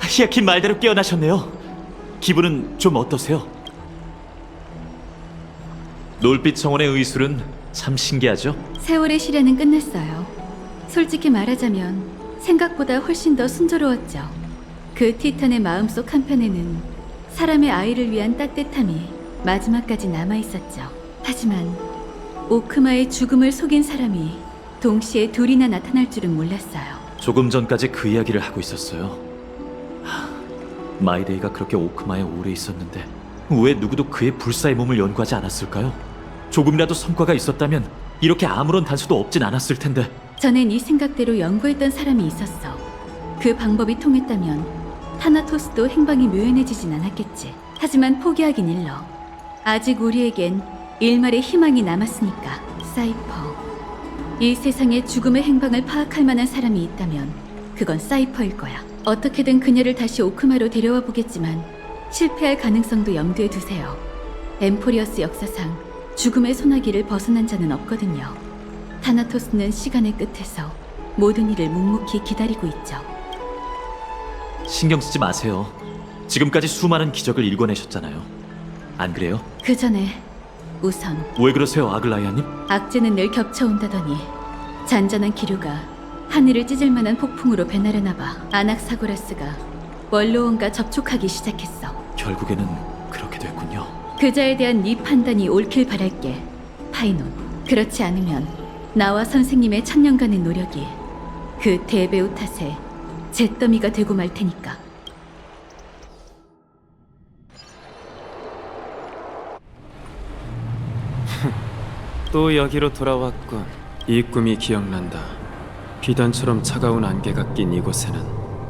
히아킨 말대로 깨어나셨네요. 기분은 좀 어떠세요? 놀빛 정원의 의술은 참 신기하죠? 세월의 시련은 끝났어요. 솔직히 말하자면 생각보다 훨씬 더 순조로웠죠. 그 티탄의 마음속 한편에는 사람의 아이를 위한 따뜻함이 마지막까지 남아있었죠. 하지만 오크마의 죽음을 속인 사람이 동시에 둘이나 나타날 줄은 몰랐어요. 조금 전까지 그 이야기를 하고 있었어요. 마이데이가 그렇게 오크마에 오래 있었는데 왜 누구도 그의 불사의 몸을 연구하지 않았을까요? 조금이라도 성과가 있었다면 이렇게 아무런 단서도 없진 않았을 텐데. 전엔 이 생각대로 연구했던 사람이 있었어. 그 방법이 통했다면 타나토스도 행방이 묘연해지진 않았겠지. 하지만 포기하긴 일러. 아직 우리에겐 일말의 희망이 남았으니까. 사이퍼. 이 세상에 죽음의 행방을 파악할 만한 사람이 있다면 그건 사이퍼일 거야. 어떻게든 그녀를 다시 오크마로 데려와 보겠지만 실패할 가능성도 염두에 두세요. 엠포리어스 역사상 죽음의 소나기를 벗어난 자는 없거든요. 타나토스는 시간의 끝에서 모든 일을 묵묵히 기다리고 있죠. 신경 쓰지 마세요. 지금까지 수많은 기적을 일궈내셨잖아요. 안 그래요? 그 전에 우선 왜 그러세요, 아글라이아님? 악재는 늘 겹쳐온다더니 잔잔한 기류가 하늘을 찢을 만한 폭풍으로 변하려나 봐. 아낙사고라스가 원로원과 접촉하기 시작했어. 결국에는 그렇게 됐군요. 그자에 대한 네 판단이 옳길 바랄게, 파이논. 그렇지 않으면 나와 선생님의 천년간의 노력이 그 대배우 탓에 잿더미가 되고 말 테니까. 또 여기로 돌아왔군. 이 꿈이 기억난다. 비단처럼 차가운 안개가 낀 이곳에는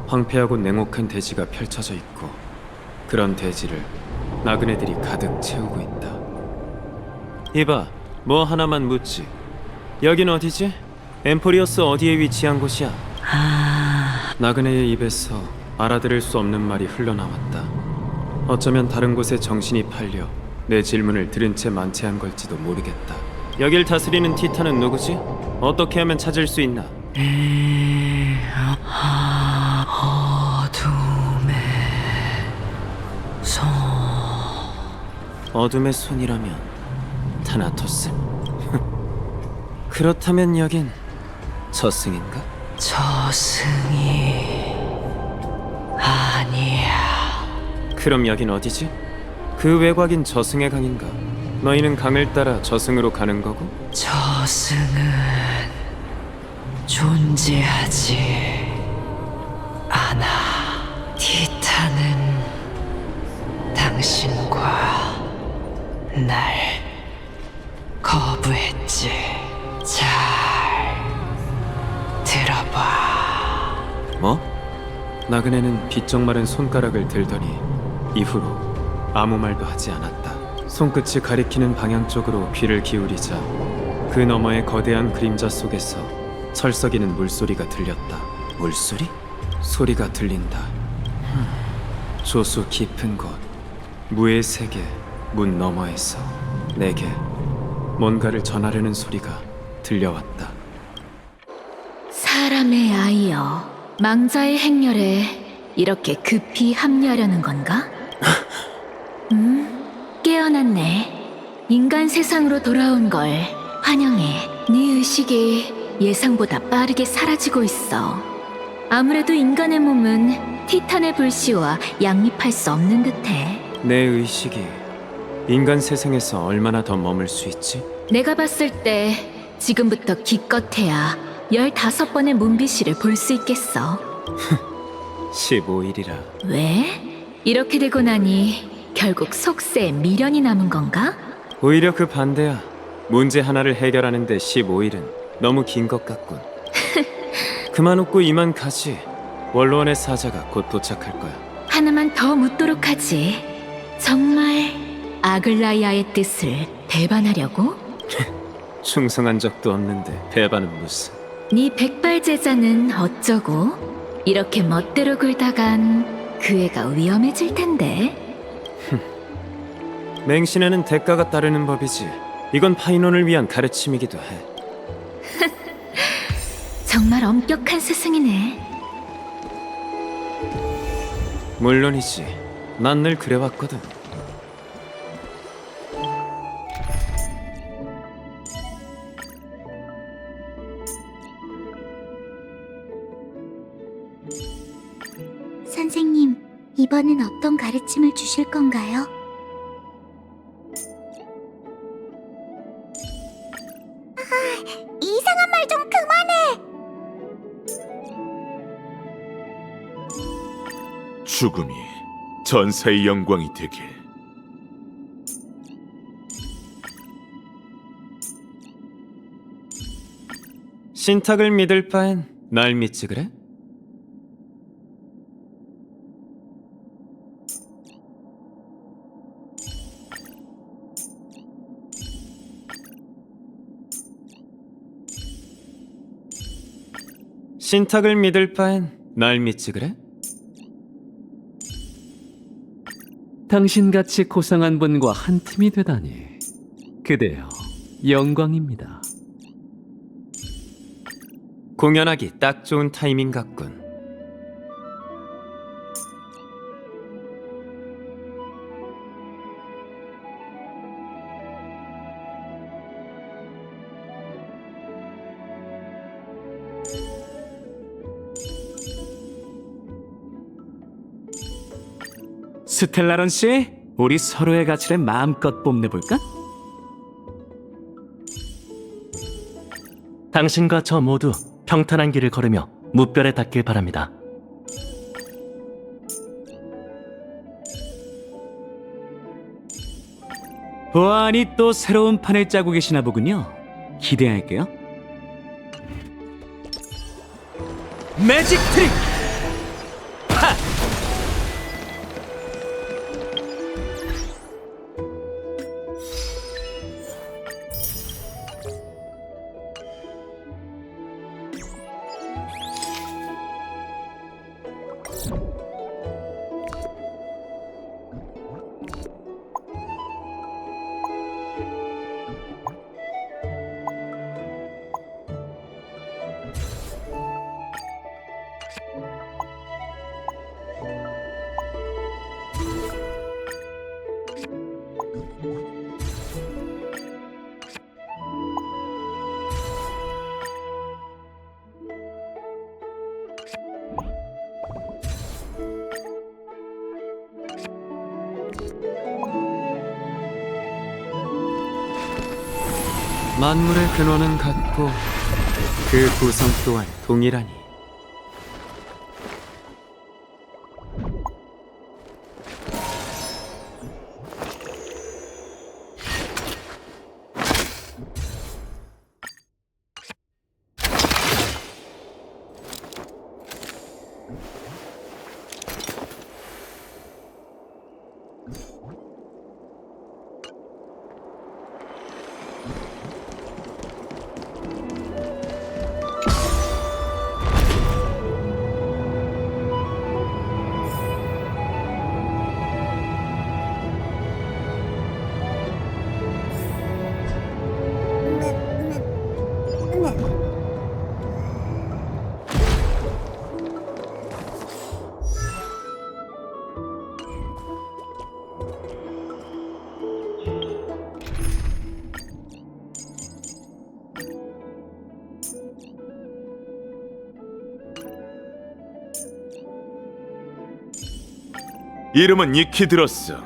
황폐하고 냉혹한 대지가 펼쳐져 있고 그런 대지를 나그네들이 가득 채우고 있다. 이봐, 뭐 하나만 묻지. 여긴 어디지? 엠포리어스 어디에 위치한 곳이야? 나그네의 입에서 알아들을 수 없는 말이 흘러나왔다. 어쩌면 다른 곳에 정신이 팔려 내 질문을 들은 채 만체한 걸지도 모르겠다. 여길 다스리는 티탄은 누구지? 어떻게 하면 찾을 수 있나? 어둠의 손이라면 타나토스? 그렇다면 여긴 저승인가? 저승이 아니야. 그럼 여긴 어디지? 그 외곽인 저승의 강인가? 너희는 강을 따라 저승으로 가는 거고? 저승은 존재하지 않아. 티탄은 당신과 날 거부했지. 잘 들어봐. 뭐? 나그네는 비쩍 마른 손가락을 들더니 이후로 아무 말도 하지 않았다. 손끝이 가리키는 방향 쪽으로 귀를 기울이자 그 너머의 거대한 그림자 속에서 철썩이는 물소리가 들렸다. 물소리? 소리가 들린다. 조수 깊은 곳, 무의 세계 문 너머에서 내게 뭔가를 전하려는 소리가 들려왔다. 사람의 아이여, 망자의 행렬에 이렇게 급히 합류하려는 건가? 깨어났네. 인간 세상으로 돌아온 걸 환영해. 네 의식이 예상보다 빠르게 사라지고 있어. 아무래도 인간의 몸은 티탄의 불씨와 양립할 수 없는 듯해. 내 의식이 인간 세상에서 얼마나 더 머물 수 있지? 내가 봤을 때 지금부터 기껏해야 15번의 문비시를 볼 수 있겠어. 15일이라. 왜? 이렇게 되고 나니 결국 속세에 미련이 남은 건가? 오히려 그 반대야. 문제 하나를 해결하는데 15일은 너무 긴 것 같군. 그만 웃고 이만 가지. 원로원의 사자가 곧 도착할 거야. 하나만 더 묻도록 하지. 정말 아글라이아의 뜻을 배반하려고? 충성한 적도 없는데 배반은 무슨. 네 백발 제자는 어쩌고? 이렇게 멋대로 굴다간 그 애가 위험해질 텐데. 맹신에는 대가가 따르는 법이지. 이건 파이논을 위한 가르침이기도 해. 정말 엄격한 스승이네. 물론이지. 난 늘 그래왔거든. 선생님, 이번엔 어떤 가르침을 주실 건가요? 이상한 말 좀 그만해! 죽음이 전사의 영광이 되길. 신탁을 믿을 바엔 날 믿지 그래? 신탁을 믿을 바엔 날 믿지 그래? 당신같이 고상한 분과 한 팀이 되다니 그대여 영광입니다. 공연하기 딱 좋은 타이밍 같군. 스텔라론 씨, 우리 서로의 가치를 마음껏 뽐내볼까? 당신과 저 모두 평탄한 길을 걸으며 무별에 닿길 바랍니다. 보아하니 또 새로운 판을 짜고 계시나 보군요. 기대할게요. 매직 트릭! 만물의 근원은 같고 그 구성 또한 동일하니. 이름은 익히 들었어.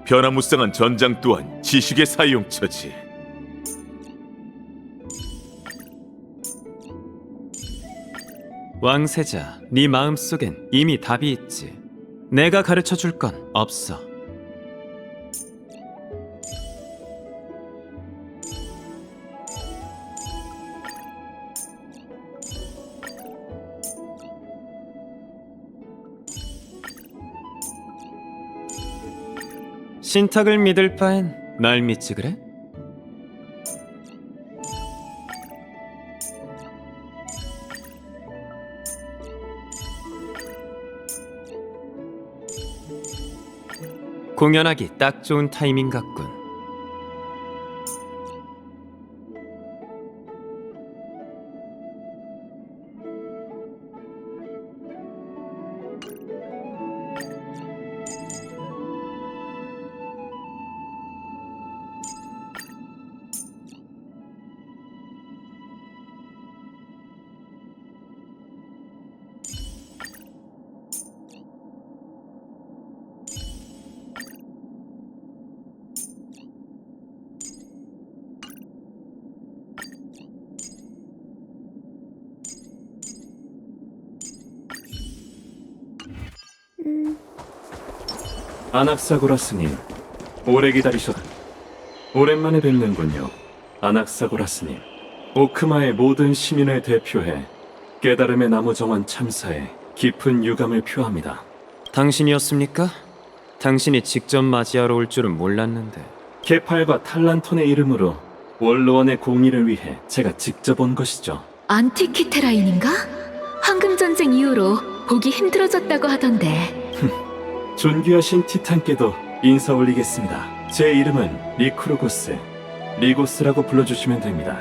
변화무쌍한 전장 또한 지식의 사용처지. 왕세자, 네 마음속엔 이미 답이 있지. 내가 가르쳐 줄 건 없어. 신탁을 믿을 바엔 날 믿지 그래? 공연하기 딱 좋은 타이밍 같군. 아낙사고라스님, 오래 기다리셨... 오랜만에 뵙는군요. 아낙사고라스님, 오크마의 모든 시민을 대표해 깨달음의 나무 정원 참사에 깊은 유감을 표합니다. 당신이었습니까? 당신이 직접 맞이하러 올 줄은 몰랐는데. 케팔과 탈란톤의 이름으로 원로원의 공의를 위해 제가 직접 온 것이죠. 안티키테라인인가? 황금전쟁 이후로 보기 힘들어졌다고 하던데. 존귀하신 티탄께도 인사 올리겠습니다. 제 이름은 리크루고스, 리고스라고 불러주시면 됩니다.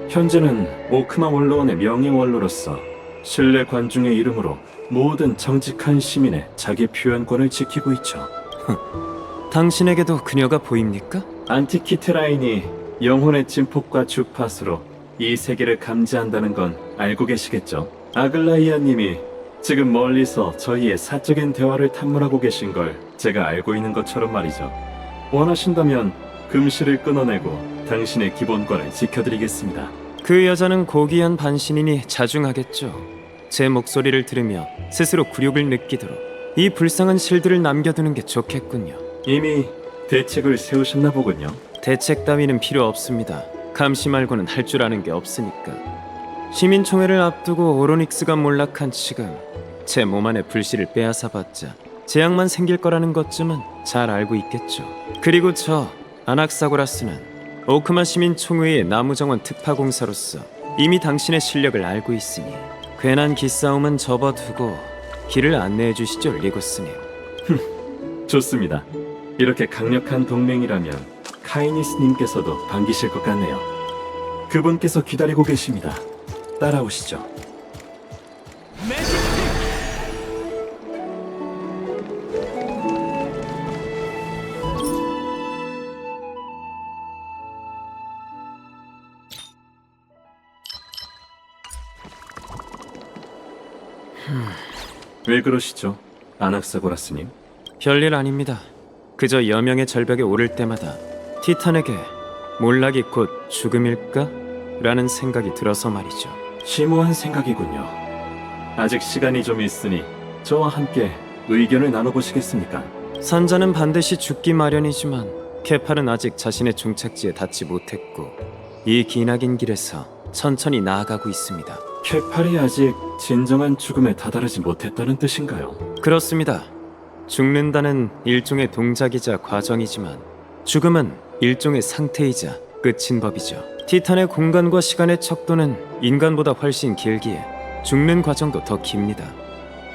현재는 오크마 원로원의 명예원로로서 신뢰 관중의 이름으로 모든 정직한 시민의 자기 표현권을 지키고 있죠. 당신에게도 그녀가 보입니까? 안티키테라인이 영혼의 진폭과 주파수로 이 세계를 감지한다는 건 알고 계시겠죠? 아글라이아님이 지금 멀리서 저희의 사적인 대화를 탐문하고 계신 걸 제가 알고 있는 것처럼 말이죠. 원하신다면 금실을 끊어내고 당신의 기본권을 지켜드리겠습니다. 그 여자는 고귀한 반신이니 자중하겠죠. 제 목소리를 들으며 스스로 굴욕을 느끼도록 이 불쌍한 실드를 남겨두는 게 좋겠군요. 이미 대책을 세우셨나 보군요. 대책 따위는 필요 없습니다. 감시 말고는 할 줄 아는 게 없으니까. 시민총회를 앞두고 오로닉스가 몰락한 지금 제 몸 안에 불씨를 빼앗아봤자 재앙만 생길 거라는 것쯤은 잘 알고 있겠죠. 그리고 저 아낙사고라스는 오크마 시민총회의 나무정원 특파공사로서 이미 당신의 실력을 알고 있으니 괜한 기싸움은 접어두고 길을 안내해 주시죠, 리고스님. 좋습니다. 이렇게 강력한 동맹이라면 카이니스님께서도 반기실 것 같네요. 그분께서 기다리고 계십니다. 따라오시죠. 왜 그러시죠, 아낙사고라스님? 별일 아닙니다. 그저 여명의 절벽에 오를 때마다 티탄에게 몰락이 곧 죽음일까? 라는 생각이 들어서 말이죠. 심오한 생각이군요. 아직 시간이 좀 있으니 저와 함께 의견을 나눠보시겠습니까? 산자는 반드시 죽기 마련이지만 케팔은 아직 자신의 종착지에 닿지 못했고 이 기나긴 길에서 천천히 나아가고 있습니다. 케팔이 아직 진정한 죽음에 다다르지 못했다는 뜻인가요? 그렇습니다. 죽는다는 일종의 동작이자 과정이지만 죽음은 일종의 상태이자 끝인 법이죠. 티탄의 공간과 시간의 척도는 인간보다 훨씬 길기에 죽는 과정도 더 깁니다.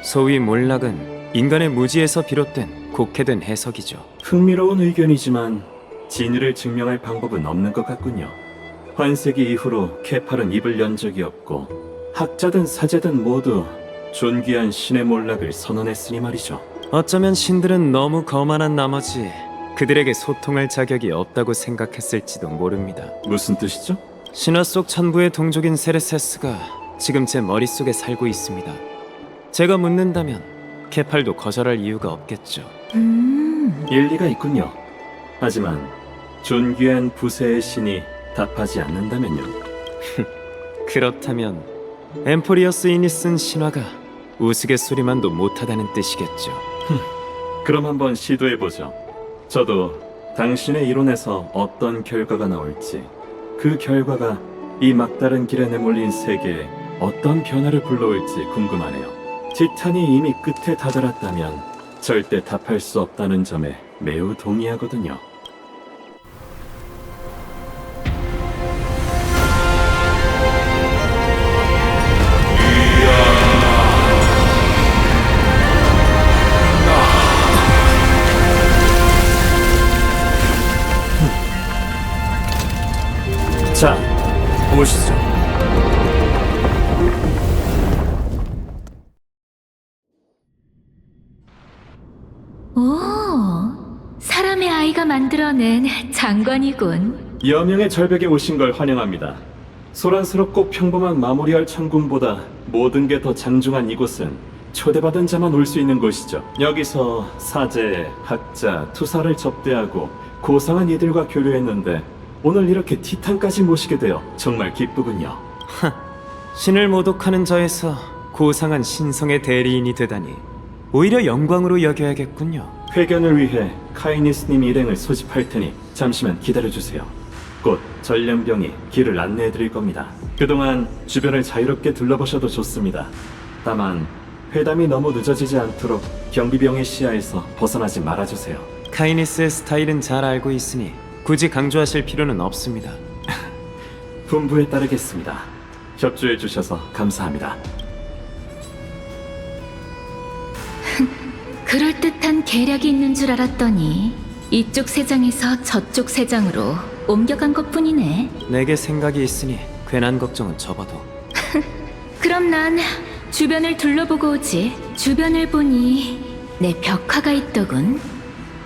소위 몰락은 인간의 무지에서 비롯된 곡해된 해석이죠. 흥미로운 의견이지만 진위를 증명할 방법은 없는 것 같군요. 환세기 이후로 케팔은 입을 연 적이 없고 학자든 사제든 모두 존귀한 신의 몰락을 선언했으니 말이죠. 어쩌면 신들은 너무 거만한 나머지 그들에게 소통할 자격이 없다고 생각했을지도 모릅니다. 무슨 뜻이죠? 신화 속 천부의 동족인 세레세스가 지금 제 머릿속에 살고 있습니다. 제가 묻는다면 케팔도 거절할 이유가 없겠죠. 일리가 있군요. 하지만 존귀한 부세의 신이 답하지 않는다면요. 그렇다면 엠포리어스인이 쓴 신화가 우스갯소리만도 못하다는 뜻이겠죠. 그럼 한번 시도해보죠. 저도 당신의 이론에서 어떤 결과가 나올지, 그 결과가 이 막다른 길에 내몰린 세계에 어떤 변화를 불러올지 궁금하네요. 티탄이 이미 끝에 다다랐다면 절대 답할 수 없다는 점에 매우 동의하거든요. 자, 보시죠. 오, 사람의 아이가 만들어낸 장관이군. 여명의 절벽에 오신 걸 환영합니다. 소란스럽고 평범한 마무리할 천궁보다 모든 게 더 장중한 이곳은 초대받은 자만 올 수 있는 곳이죠. 여기서 사제, 학자, 투사를 접대하고 고상한 이들과 교류했는데 오늘 이렇게 티탄까지 모시게 되어 정말 기쁘군요. 신을 모독하는 자에서 고상한 신성의 대리인이 되다니 오히려 영광으로 여겨야겠군요. 회견을 위해 카이니스님 일행을 소집할 테니 잠시만 기다려주세요. 곧 전령병이 길을 안내해드릴 겁니다. 그동안 주변을 자유롭게 둘러보셔도 좋습니다. 다만 회담이 너무 늦어지지 않도록 경비병의 시야에서 벗어나지 말아주세요. 카이니스의 스타일은 잘 알고 있으니 굳이 강조하실 필요는 없습니다. 분부에 따르겠습니다. 협조해주셔서 감사합니다. 그럴듯한 계략이 있는 줄 알았더니 이쪽 세장에서 저쪽 세장으로 옮겨간 것뿐이네. 내게 생각이 있으니 괜한 걱정은 접어도. 그럼 난 주변을 둘러보고 오지. 주변을 보니 내 벽화가 있더군.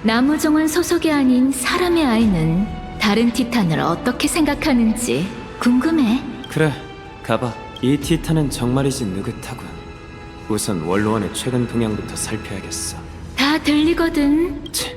나무정원 소속이 아닌 사람의 아이는 다른 티탄을 어떻게 생각하는지 궁금해. 그래, 가봐. 이 티탄은 정말이지 느긋하군. 우선 원로원의 최근 동향부터 살펴야겠어. 다 들리거든. 치.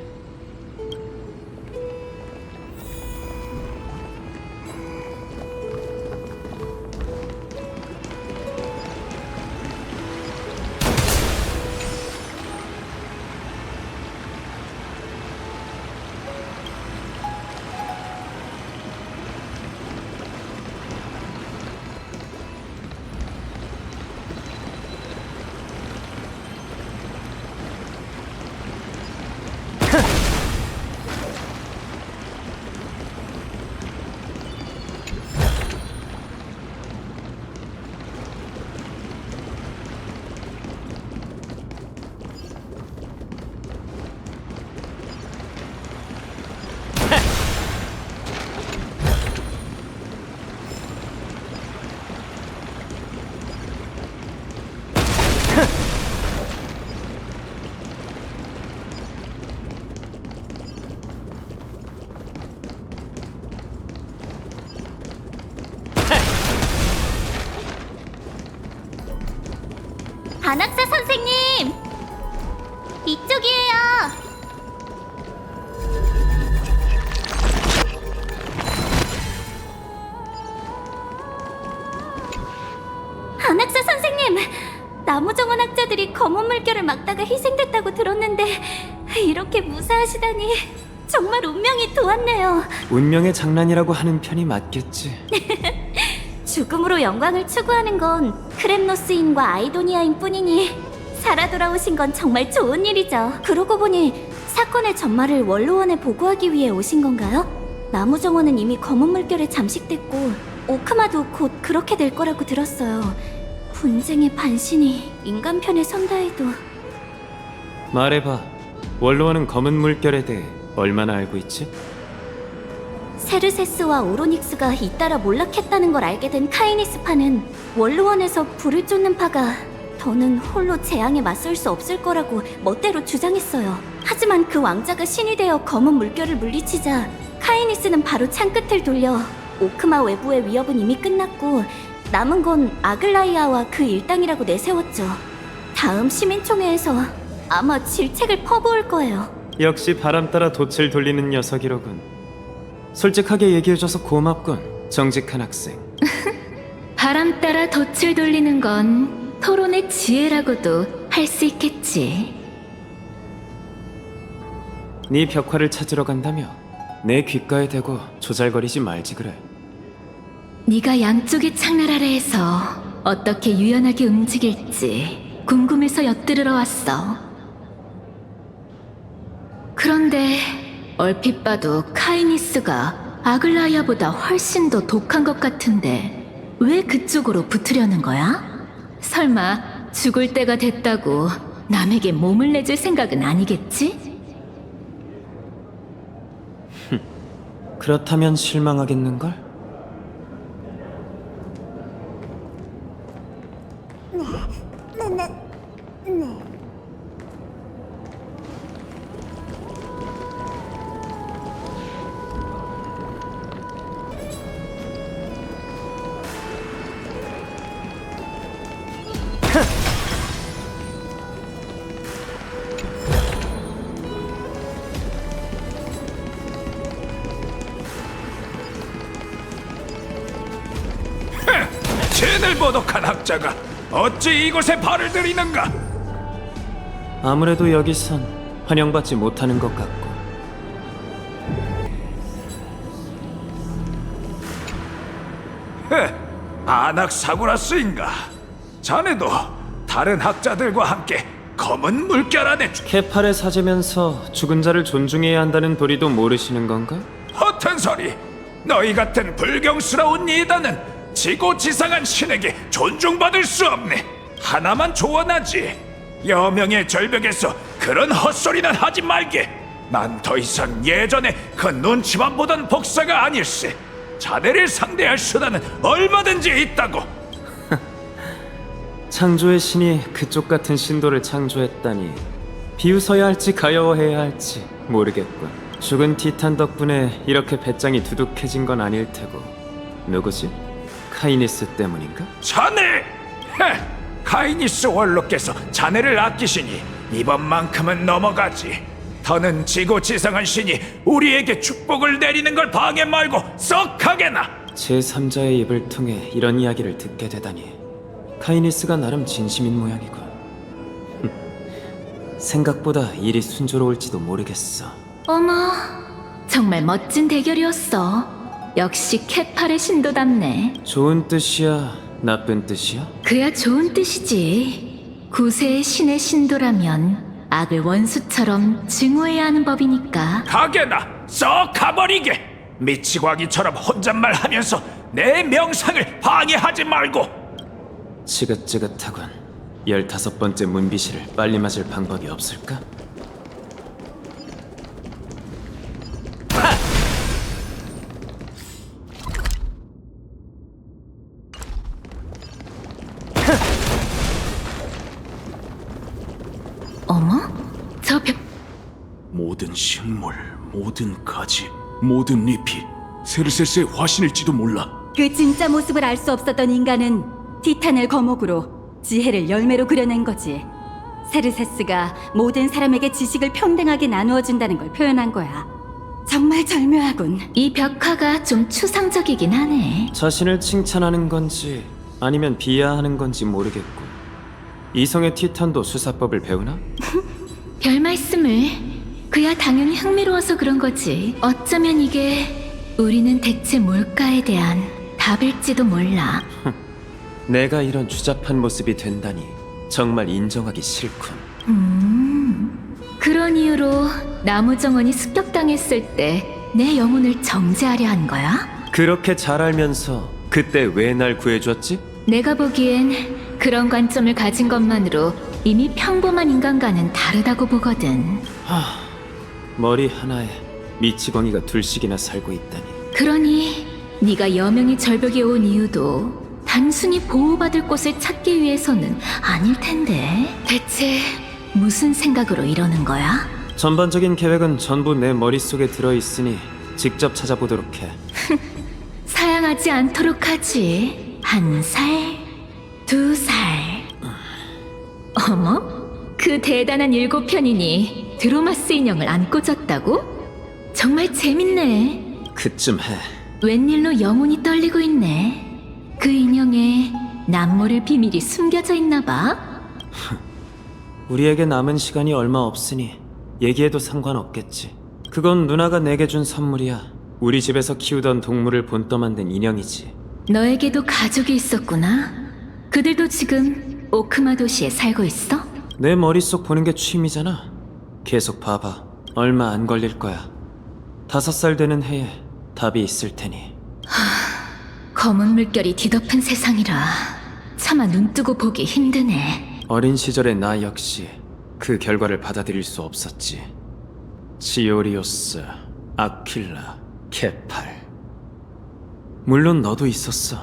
반학사 선생님! 이쪽이에요! 반학사 선생님! 나무정원 학자들이 검은 물결을 막다가 희생됐다고 들었는데 이렇게 무사하시다니 정말 운명이 도왔네요. 운명의 장난이라고 하는 편이 맞겠지. 죽음으로 영광을 추구하는 건 크렘노스인과 아이도니아인 뿐이니 살아 돌아오신 건 정말 좋은 일이죠. 그러고 보니 사건의 전말을 원로원에 보고하기 위해 오신 건가요? 나무정원은 이미 검은 물결에 잠식됐고 오크마도 곧 그렇게 될 거라고 들었어요. 분쟁의 반신이 인간 편에 선다 해도 말해봐. 원로원은 검은 물결에 대해 얼마나 알고 있지? 세르세스와 오로닉스가 잇따라 몰락했다는 걸 알게 된 카이니스파는 원로원에서 불을 쫓는 파가 더는 홀로 재앙에 맞설 수 없을 거라고 멋대로 주장했어요. 하지만 그 왕자가 신이 되어 검은 물결을 물리치자 카이니스는 바로 창끝을 돌려 오크마 외부의 위협은 이미 끝났고 남은 건 아글라이아와 그 일당이라고 내세웠죠. 다음 시민총회에서 아마 질책을 퍼부을 거예요. 역시 바람 따라 돛을 돌리는 녀석이로군. 솔직하게 얘기해줘서 고맙군, 정직한 학생. 바람 따라 돛을 돌리는 건 토론의 지혜라고도 할 수 있겠지. 네 벽화를 찾으러 간다며 내 귓가에 대고 조잘거리지 말지 그래. 네가 양쪽의 창날 아래에서 어떻게 유연하게 움직일지 궁금해서 엿들으러 왔어. 그런데 얼핏 봐도 카이니스가 아글라이아보다 훨씬 더 독한 것 같은데 왜 그쪽으로 붙으려는 거야? 설마 죽을 때가 됐다고 남에게 몸을 내줄 생각은 아니겠지? 그렇다면 실망하겠는걸? 쟤들 모독한 학자가 어찌 이곳에 발을 들이는가? 아무래도 여기선 환영받지 못하는 것 같고. 아낙 사구라스인가? 자네도 다른 학자들과 함께 검은 물결 안에 케팔의 사제면서 죽은 자를 존중해야 한다는 도리도 모르시는 건가? 허튼 소리! 너희 같은 불경스러운 이단은 지고지상한 신에게 존중받을 수 없네. 하나만 조언하지. 여명의 절벽에서 그런 헛소리는 하지 말게. 난 더 이상 예전에 그 눈치만 보던 복사가 아닐세. 자네를 상대할 수단은 얼마든지 있다고. 창조의 신이 그쪽 같은 신도를 창조했다니 비웃어야 할지 가여워해야 할지 모르겠군. 죽은 티탄 덕분에 이렇게 배짱이 두둑해진 건 아닐 테고. 누구지? 카이니스 때문인가? 자네! 헤! 카이니스 원로께서 자네를 아끼시니 이번만큼은 넘어가지. 더는 지고지상한 신이 우리에게 축복을 내리는 걸 방해 말고 썩 하게나. 제3자의 입을 통해 이런 이야기를 듣게 되다니 카이니스가 나름 진심인 모양이군. 생각보다 일이 순조로울지도 모르겠어. 어머, 정말 멋진 대결이었어. 역시 케팔의 신도답네. 좋은 뜻이야? 나쁜 뜻이야? 그야 좋은 뜻이지. 구세의 신의 신도라면 악을 원수처럼 증오해야 하는 법이니까. 가게나 썩 가버리게. 미치광이처럼 혼잣말 하면서 내 명상을 방해하지 말고. 지긋지긋하군. 15번째 문비시를 빨리 맞을 방법이 없을까? 어머? 저 벽... 모든 식물, 모든 가지, 모든 잎이 세르세스의 화신일지도 몰라. 그 진짜 모습을 알 수 없었던 인간은 티탄을 거목으로 지혜를 열매로 그려낸 거지. 세르세스가 모든 사람에게 지식을 평등하게 나누어 준다는 걸 표현한 거야. 정말 절묘하군. 이 벽화가 좀 추상적이긴 하네. 자신을 칭찬하는 건지 아니면 비하하는 건지 모르겠고. 이성의 티탄도 수사법을 배우나? 별 말씀을. 그야 당연히 흥미로워서 그런 거지. 어쩌면 이게 우리는 대체 뭘까에 대한 답일지도 몰라. 내가 이런 추잡한 모습이 된다니 정말 인정하기 싫군. 그런 이유로 나무 정원이 습격당했을 때 내 영혼을 정지하려 한 거야? 그렇게 잘 알면서 그때 왜 날 구해줬지? 내가 보기엔 그런 관점을 가진 것만으로 이미 평범한 인간과는 다르다고 보거든. 머리 하나에 미치광이가 둘씩이나 살고 있다니. 그러니 네가 여명의 절벽에 온 이유도 단순히 보호받을 곳을 찾기 위해서는 아닐 텐데. 대체 무슨 생각으로 이러는 거야? 전반적인 계획은 전부 내 머릿속에 들어있으니 직접 찾아보도록 해. 사양하지 않도록 하지. 1살, 2살. 어머? 그 대단한 7편이니 드로마스 인형을 안 꽂았다고? 정말 재밌네. 그쯤 해. 웬일로 영혼이 떨리고 있네. 그 인형에 남모를 비밀이 숨겨져 있나 봐. 우리에게 남은 시간이 얼마 없으니 얘기해도 상관없겠지. 그건 누나가 내게 준 선물이야. 우리 집에서 키우던 동물을 본떠 만든 인형이지. 너에게도 가족이 있었구나. 그들도 지금 오크마 도시에 살고 있어? 내 머릿속 보는 게 취미잖아. 계속 봐봐. 얼마 안 걸릴 거야. 5살 되는 해에 답이 있을 테니. 검은 물결이 뒤덮은 세상이라 차마 눈뜨고 보기 힘드네. 어린 시절의 나 역시 그 결과를 받아들일 수 없었지. 지오리오스, 아퀴라, 케팔. 물론 너도 있었어.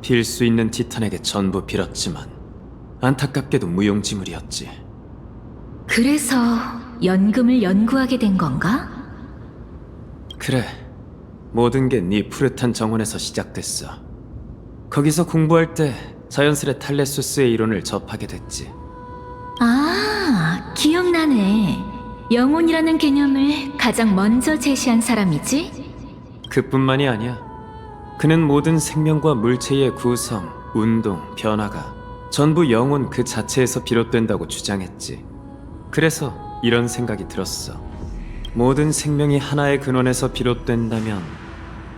빌 수 있는 티탄에게 전부 빌었지만 안타깝게도 무용지물이었지. 그래서 연금을 연구하게 된 건가? 그래. 모든 게 네 푸릇한 정원에서 시작됐어. 거기서 공부할 때 자연스레 탈레수스의 이론을 접하게 됐지. 아, 기억나네. 영혼이라는 개념을 가장 먼저 제시한 사람이지? 그뿐만이 아니야. 그는 모든 생명과 물체의 구성, 운동, 변화가 전부 영혼 그 자체에서 비롯된다고 주장했지. 그래서 이런 생각이 들었어. 모든 생명이 하나의 근원에서 비롯된다면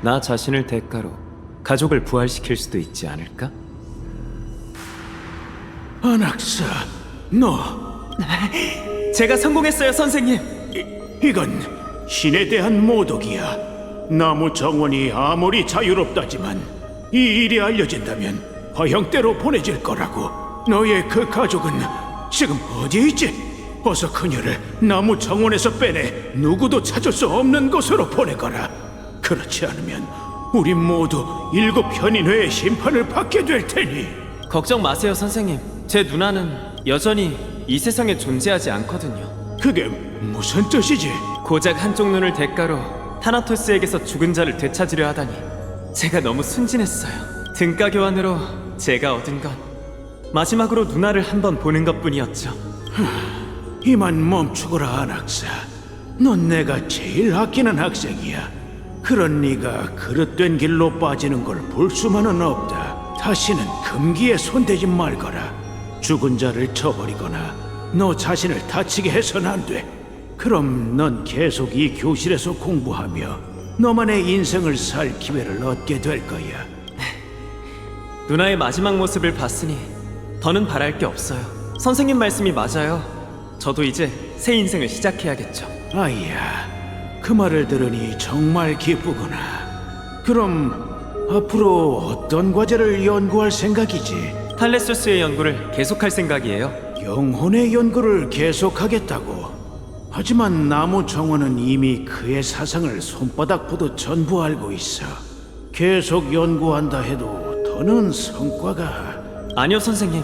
나 자신을 대가로 가족을 부활시킬 수도 있지 않을까? 안악사, 너 제가 성공했어요, 선생님. 이건 신에 대한 모독이야. 나무 정원이 아무리 자유롭다지만 이 일이 알려진다면 화형대로 보내질 거라고. 너의 그 가족은 지금 어디에 있지? 어서 그녀를 나무 정원에서 빼내 누구도 찾을 수 없는 곳으로 보내거라. 그렇지 않으면 우리 모두 7 편인회의 심판을 받게 될 테니. 걱정 마세요, 선생님. 제 누나는 여전히 이 세상에 존재하지 않거든요. 그게 무슨 뜻이지? 고작 한쪽 눈을 대가로 타나토스에게서 죽은 자를 되찾으려 하다니 제가 너무 순진했어요. 등가 교환으로 제가 얻은 건 마지막으로 누나를 한번 보는 것뿐이었죠. 이만 멈추거라, 안학사. 넌 내가 제일 아끼는 학생이야. 그런 네가 그릇된 길로 빠지는 걸 볼 수만은 없다. 다시는 금기에 손대지 말거라. 죽은 자를 쳐버리거나 너 자신을 다치게 해서는 안 돼. 그럼 넌 계속 이 교실에서 공부하며 너만의 인생을 살 기회를 얻게 될 거야. 누나의 마지막 모습을 봤으니 더는 바랄 게 없어요. 선생님 말씀이 맞아요. 저도 이제 새 인생을 시작해야겠죠. 아이야, 그 말을 들으니 정말 기쁘구나. 그럼 앞으로 어떤 과제를 연구할 생각이지? 탈레소스의 연구를 계속할 생각이에요. 영혼의 연구를 계속하겠다고. 하지만 나무 정원은 이미 그의 사상을 손바닥 보듯 전부 알고 있어. 계속 연구한다 해도 더는 성과가... 아니요, 선생님.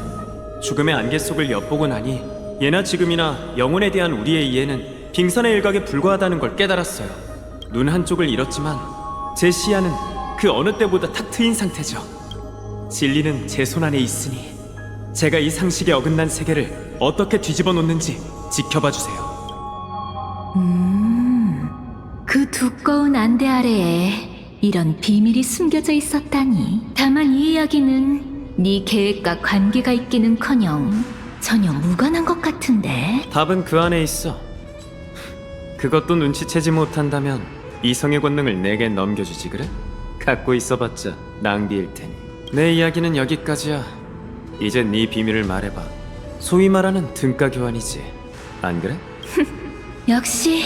죽음의 안개 속을 엿보고 나니 예나 지금이나 영혼에 대한 우리의 이해는 빙산의 일각에 불과하다는 걸 깨달았어요. 눈 한쪽을 잃었지만 제 시야는 그 어느 때보다 탁 트인 상태죠. 진리는 제 손 안에 있으니 제가 이 상식에 어긋난 세계를 어떻게 뒤집어 놓는지 지켜봐 주세요. 그 두꺼운 안대 아래에 이런 비밀이 숨겨져 있었다니. 다만 이 이야기는 네 계획과 관계가 있기는커녕 전혀 무관한 것 같은데. 답은 그 안에 있어. 그것도 눈치채지 못한다면 이성의 권능을 내게 넘겨주지 그래? 갖고 있어봤자 낭비일 테니. 내 이야기는 여기까지야. 이제 네 비밀을 말해봐. 소위 말하는 등가 교환이지, 안 그래? 역시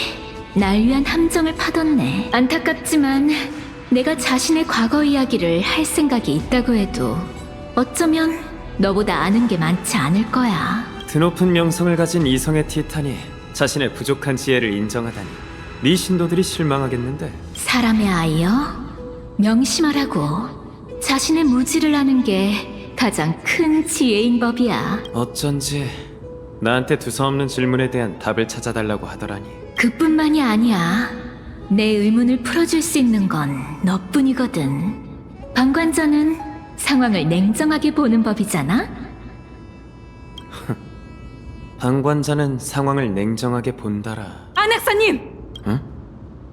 날 위한 함정을 파뒀네. 안타깝지만 내가 자신의 과거 이야기를 할 생각이 있다고 해도 어쩌면 너보다 아는 게 많지 않을 거야. 드높은 명성을 가진 이성의 티탄이 자신의 부족한 지혜를 인정하다니 네 신도들이 실망하겠는데. 사람의 아이여, 명심하라고. 자신의 무지를 아는 게 가장 큰 지혜인 법이야. 어쩐지 나한테 두서없는 질문에 대한 답을 찾아달라고 하더라니. 그뿐만이 아니야. 내 의문을 풀어줄 수 있는 건 너뿐이거든. 방관자는 상황을 냉정하게 보는 법이잖아? 방관자는 상황을 냉정하게 본다라. 안학사님! 응?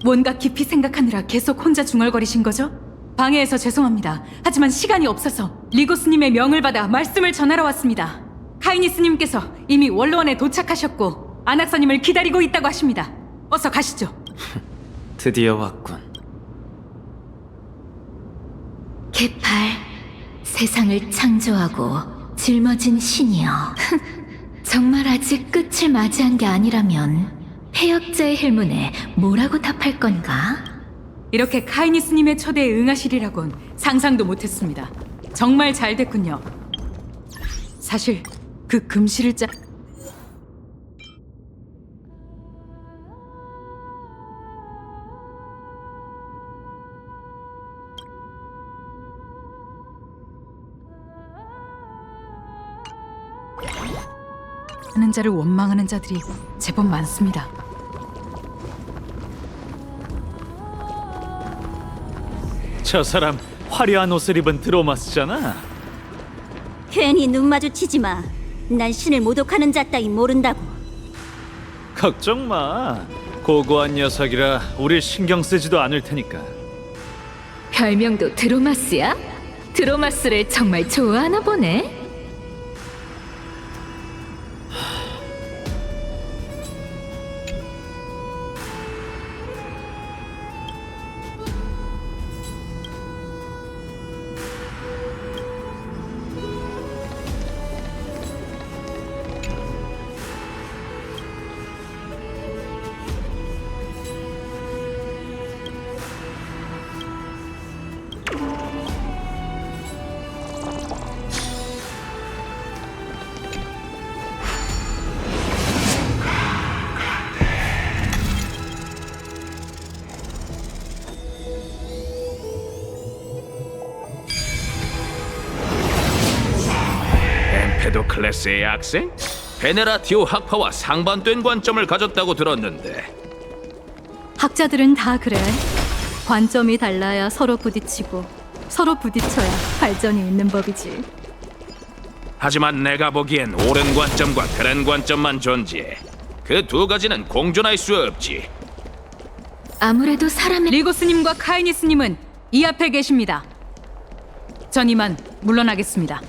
뭔가 깊이 생각하느라 계속 혼자 중얼거리신 거죠? 방해해서 죄송합니다. 하지만 시간이 없어서 리고스님의 명을 받아 말씀을 전하러 왔습니다. 카이니스님께서 이미 원로원에 도착하셨고 안학사님을 기다리고 있다고 하십니다. 어서 가시죠. 드디어 왔군. 개팔, 세상을 창조하고 짊어진 신이여. 정말 아직 끝을 맞이한 게 아니라면 폐역자의 헬문에 뭐라고 답할 건가? 이렇게 카이니스님의 초대에 응하시리라곤 상상도 못했습니다. 정말 잘 됐군요. 사실 그 금실을 하는 자를 원망하는 자들이 제법 많습니다. 저 사람 화려한 옷을 입은 드로마스잖아. 괜히 눈 마주치지 마. 난 신을 모독하는 자 따위 모른다고. 걱정 마. 고고한 녀석이라 우릴 신경 쓰지도 않을 테니까. 별명도 드로마스야? 드로마스를 정말 좋아하나 보네. 클래스의 학생? 베네라티오 학파와 상반된 관점을 가졌다고 들었는데 학자들은 다 그래. 관점이 달라야 서로 부딪히고 서로 부딪혀야 발전이 있는 법이지. 하지만 내가 보기엔 옳은 관점과 그른 관점만 존재해. 그 두 가지는 공존할 수 없지. 아무래도 사람의 리고스님과 카이니스님은 이 앞에 계십니다. 전 이만 물러나겠습니다.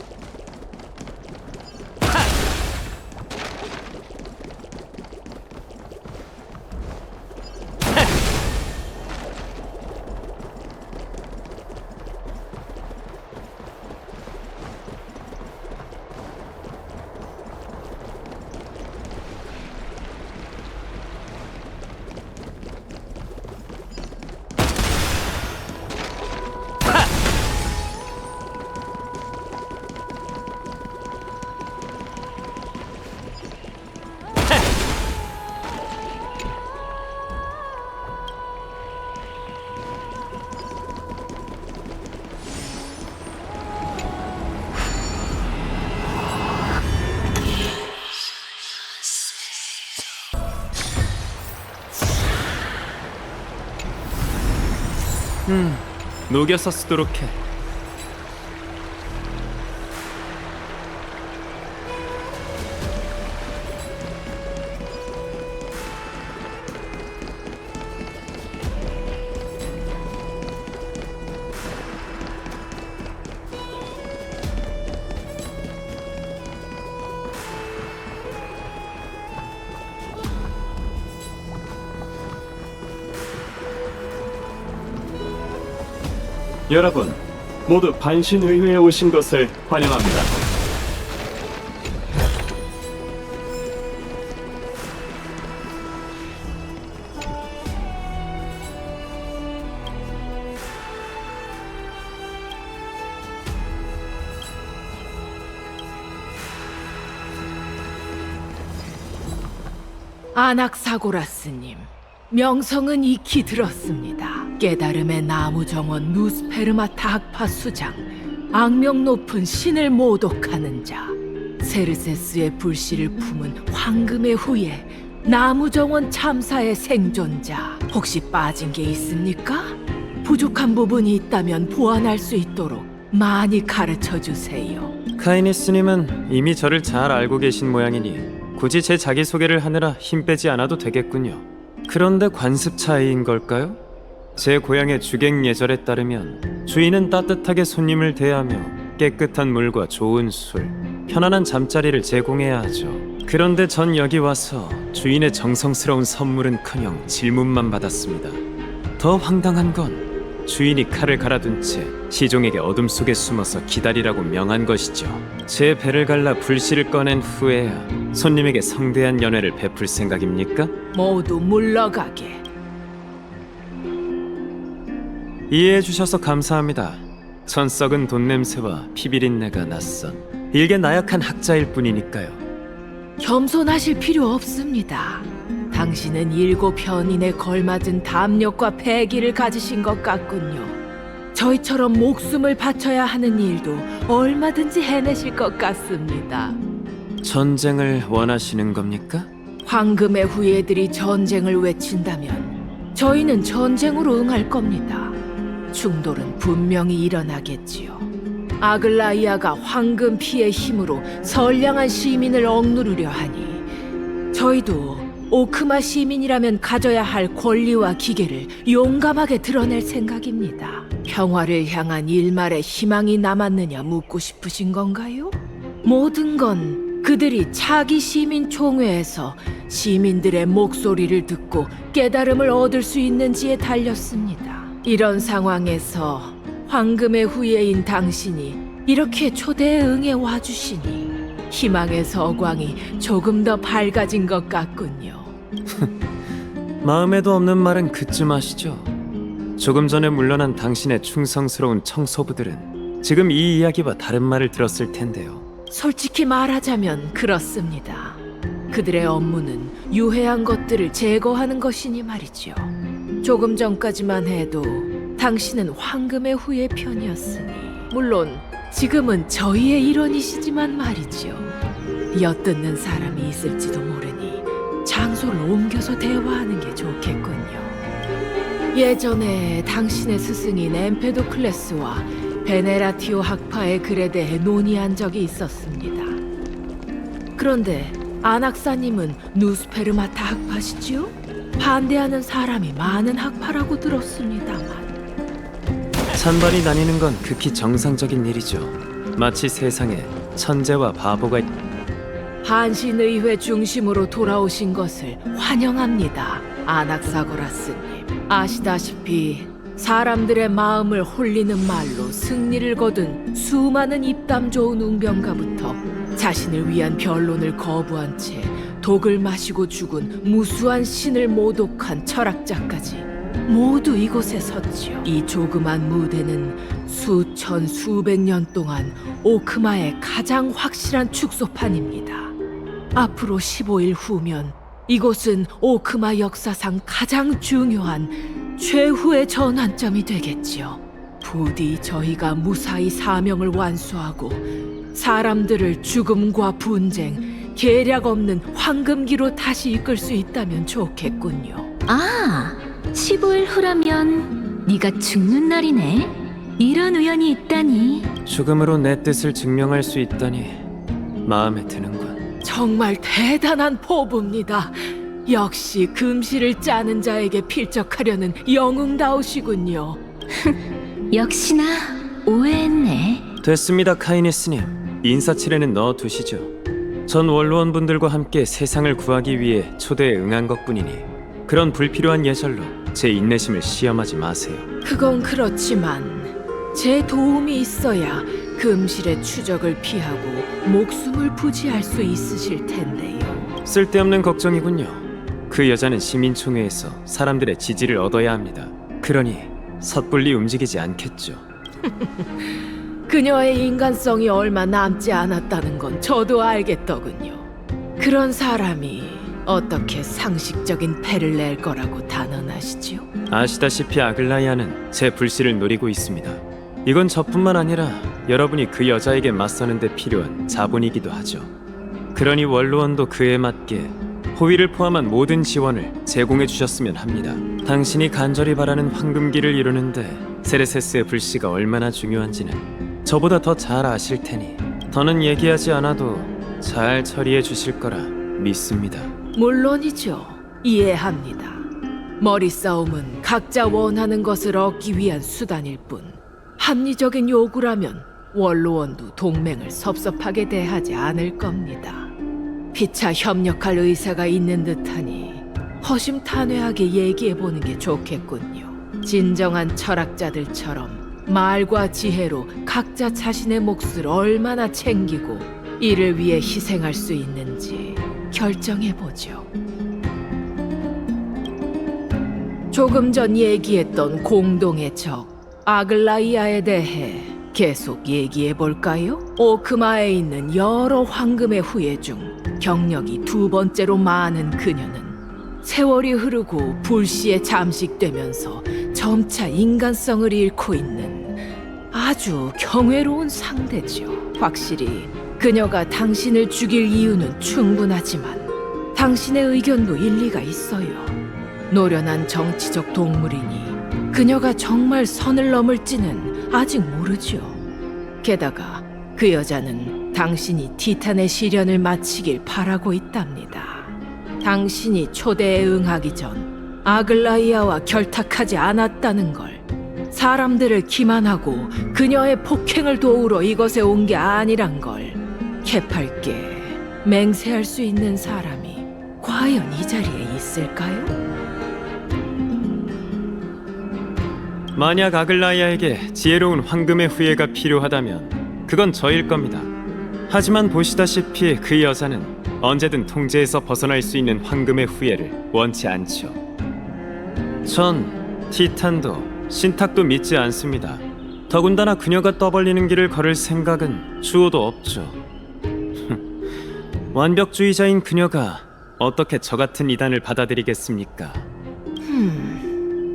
녹여서 쓰도록 해. 여러분, 모두 반신의회에 오신 것을 환영합니다. 아낙사고라스님, 명성은 익히 들었습니다. 깨달음의 나무 정원 누스페르마타 학파 수장, 악명 높은 신을 모독하는 자, 세르세스의 불씨를 품은 황금의 후예, 나무 정원 참사의 생존자, 혹시 빠진 게 있습니까? 부족한 부분이 있다면 보완할 수 있도록 많이 가르쳐 주세요. 카이니스님은 이미 저를 잘 알고 계신 모양이니 굳이 제 자기소개를 하느라 힘 빼지 않아도 되겠군요. 그런데 관습 차이인 걸까요? 제 고향의 주객 예절에 따르면 주인은 따뜻하게 손님을 대하며 깨끗한 물과 좋은 술, 편안한 잠자리를 제공해야 하죠. 그런데 전 여기 와서 주인의 정성스러운 선물은커녕 질문만 받았습니다. 더 황당한 건 주인이 칼을 갈아둔 채 시종에게 어둠 속에 숨어서 기다리라고 명한 것이죠. 제 배를 갈라 불씨를 꺼낸 후에야 손님에게 성대한 연회를 베풀 생각입니까? 모두 물러가게. 이해해 주셔서 감사합니다. 전 썩은 돈 냄새와 피비린내가 낯선 일개 나약한 학자일 뿐이니까요. 겸손하실 필요 없습니다. 당신은 7현인에 걸맞은 담력과 패기를 가지신 것 같군요. 저희처럼 목숨을 바쳐야 하는 일도 얼마든지 해내실 것 같습니다. 전쟁을 원하시는 겁니까? 황금의 후예들이 전쟁을 외친다면 저희는 전쟁으로 응할 겁니다. 충돌은 분명히 일어나겠지요. 아글라이아가 황금 피의 힘으로 선량한 시민을 억누르려 하니 저희도 오크마 시민이라면 가져야 할 권리와 기계를 용감하게 드러낼 생각입니다. 평화를 향한 일말의 희망이 남았느냐 묻고 싶으신 건가요? 모든 건 그들이 차기 시민 총회에서 시민들의 목소리를 듣고 깨달음을 얻을 수 있는지에 달렸습니다. 이런 상황에서 황금의 후예인 당신이 이렇게 초대에 응해 와주시니 희망의 서광이 조금 더 밝아진 것 같군요. 마음에도 없는 말은 그쯤 하시죠. 조금 전에 물러난 당신의 충성스러운 청소부들은 지금 이 이야기와 다른 말을 들었을 텐데요. 솔직히 말하자면 그렇습니다. 그들의 업무는 유해한 것들을 제거하는 것이니 말이죠. 조금 전까지만 해도 당신은 황금의 후예 편이었으니 물론 지금은 저희의 일원이시지만 말이죠. 엿듣는 사람이 있을지도 모르니 장소를 옮겨서 대화하는 게 좋겠군요. 예전에 당신의 스승인 엠페도클레스와 베네라티오 학파의 글에 대해 논의한 적이 있었습니다. 그런데 아낙사님은 누스페르마타 학파시지요? 반대하는 사람이 많은 학파라고 들었습니다만. 찬반이 나뉘는 건 극히 정상적인 일이죠. 마치 세상에 천재와 바보가 한신의회 중심으로 돌아오신 것을 환영합니다. 아낙사고라스님. 아시다시피 사람들의 마음을 홀리는 말로 승리를 거둔 수많은 입담 좋은 웅변가부터 자신을 위한 변론을 거부한 채 독을 마시고 죽은 무수한 신을 모독한 철학자까지 모두 이곳에 섰지요. 이 조그만 무대는 수천 수백 년 동안 오크마의 가장 확실한 축소판입니다. 앞으로 15일 후면 이곳은 오크마 역사상 가장 중요한 최후의 전환점이 되겠지요. 부디 저희가 무사히 사명을 완수하고 사람들을 죽음과 분쟁, 계략 없는 황금기로 다시 이끌 수 있다면 좋겠군요. 아, 15일 후라면 네가 죽는 날이네. 이런 우연이 있다니. 죽음으로 내 뜻을 증명할 수 있다니 마음에 드는군. 정말 대단한 포부입니다. 역시 금시를 짜는 자에게 필적하려는 영웅다우시군요. 역시나 오해했네. 됐습니다, 카이니스님. 인사치레는 넣어두시죠. 전 원로원분들과 함께 세상을 구하기 위해 초대에 응한 것뿐이니 그런 불필요한 예절로 제 인내심을 시험하지 마세요. 그건 그렇지만 제 도움이 있어야 금실의 추적을 피하고 목숨을 부지할 수 있으실 텐데요. 쓸데없는 걱정이군요. 그 여자는 시민총회에서 사람들의 지지를 얻어야 합니다. 그러니 섣불리 움직이지 않겠죠. 그녀의 인간성이 얼마 남지 않았다는 건 저도 알겠더군요. 그런 사람이 어떻게 상식적인 패를 낼 거라고 단언하시지요? 아시다시피 아글라이아는 제 불씨를 노리고 있습니다. 이건 저뿐만 아니라 여러분이 그 여자에게 맞서는 데 필요한 자본이기도 하죠. 그러니 원로원도 그에 맞게 호위를 포함한 모든 지원을 제공해 주셨으면 합니다. 당신이 간절히 바라는 황금기를 이루는데 세레세스의 불씨가 얼마나 중요한지는 저보다 더 잘 아실 테니 더는 얘기하지 않아도 잘 처리해 주실 거라 믿습니다. 물론이죠. 이해합니다. 머리싸움은 각자 원하는 것을 얻기 위한 수단일 뿐 합리적인 요구라면 원로원도 동맹을 섭섭하게 대하지 않을 겁니다. 피차 협력할 의사가 있는 듯하니 허심탄회하게 얘기해보는 게 좋겠군요. 진정한 철학자들처럼 말과 지혜로 각자 자신의 몫을 얼마나 챙기고 이를 위해 희생할 수 있는지 결정해보죠. 조금 전 얘기했던 공동의 적 아글라이아에 대해 계속 얘기해볼까요? 오크마에 있는 여러 황금의 후예 중 경력이 두 번째로 많은 그녀는 세월이 흐르고 불시에 잠식되면서 점차 인간성을 잃고 있는 아주 경외로운 상대죠. 확실히 그녀가 당신을 죽일 이유는 충분하지만 당신의 의견도 일리가 있어요. 노련한 정치적 동물이니 그녀가 정말 선을 넘을지는 아직 모르죠. 게다가 그 여자는 당신이 티탄의 시련을 마치길 바라고 있답니다. 당신이 초대에 응하기 전 아글라이아와 결탁하지 않았다는 걸, 사람들을 기만하고 그녀의 폭행을 도우러 이것에 온 게 아니란 걸 개팔게 맹세할 수 있는 사람이 과연 이 자리에 있을까요? 만약 아글라이아에게 지혜로운 황금의 후예가 필요하다면 그건 저일 겁니다. 하지만 보시다시피 그 여자는 언제든 통제에서 벗어날 수 있는 황금의 후예를 원치 않죠. 전 티탄도 신탁도 믿지 않습니다. 더군다나 그녀가 떠벌리는 길을 걸을 생각은 추호도 없죠. 완벽주의자인 그녀가 어떻게 저 같은 이단을 받아들이겠습니까?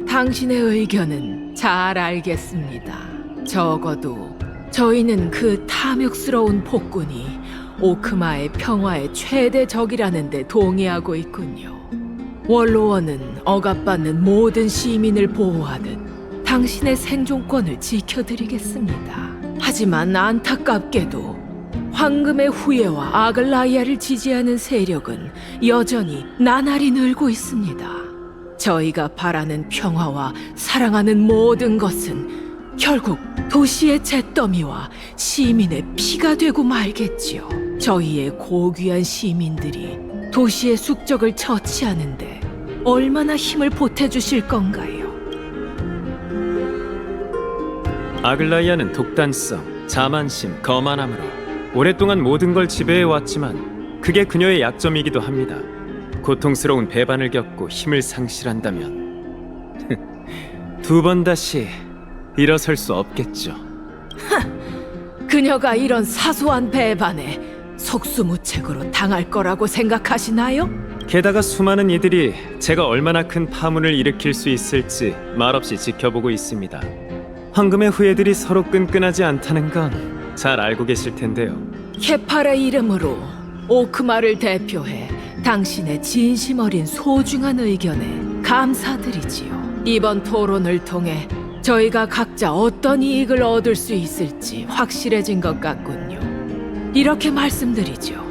당신의 의견은 잘 알겠습니다. 적어도 저희는 그 탐욕스러운 폭군이 오크마의 평화의 최대 적이라는 데 동의하고 있군요. 원로원은 억압받는 모든 시민을 보호하듯 당신의 생존권을 지켜드리겠습니다. 하지만 안타깝게도 황금의 후예와 아글라이아를 지지하는 세력은 여전히 나날이 늘고 있습니다. 저희가 바라는 평화와 사랑하는 모든 것은 결국 도시의 잿더미와 시민의 피가 되고 말겠지요. 저희의 고귀한 시민들이 도시의 숙적을 처치하는데 얼마나 힘을 보태주실 건가요? 아글라이아는 독단성, 자만심, 거만함으로 오랫동안 모든 걸 지배해왔지만 그게 그녀의 약점이기도 합니다. 고통스러운 배반을 겪고 힘을 상실한다면 두 번 다시 일어설 수 없겠죠. 그녀가 이런 사소한 배반에 속수무책으로 당할 거라고 생각하시나요? 게다가 수많은 이들이 제가 얼마나 큰 파문을 일으킬 수 있을지 말없이 지켜보고 있습니다. 황금의 후예들이 서로 끈끈하지 않다는 건 잘 알고 계실 텐데요. 케팔의 이름으로 오크마를 대표해 당신의 진심 어린 소중한 의견에 감사드리지요. 이번 토론을 통해 저희가 각자 어떤 이익을 얻을 수 있을지 확실해진 것 같군요. 이렇게 말씀드리죠.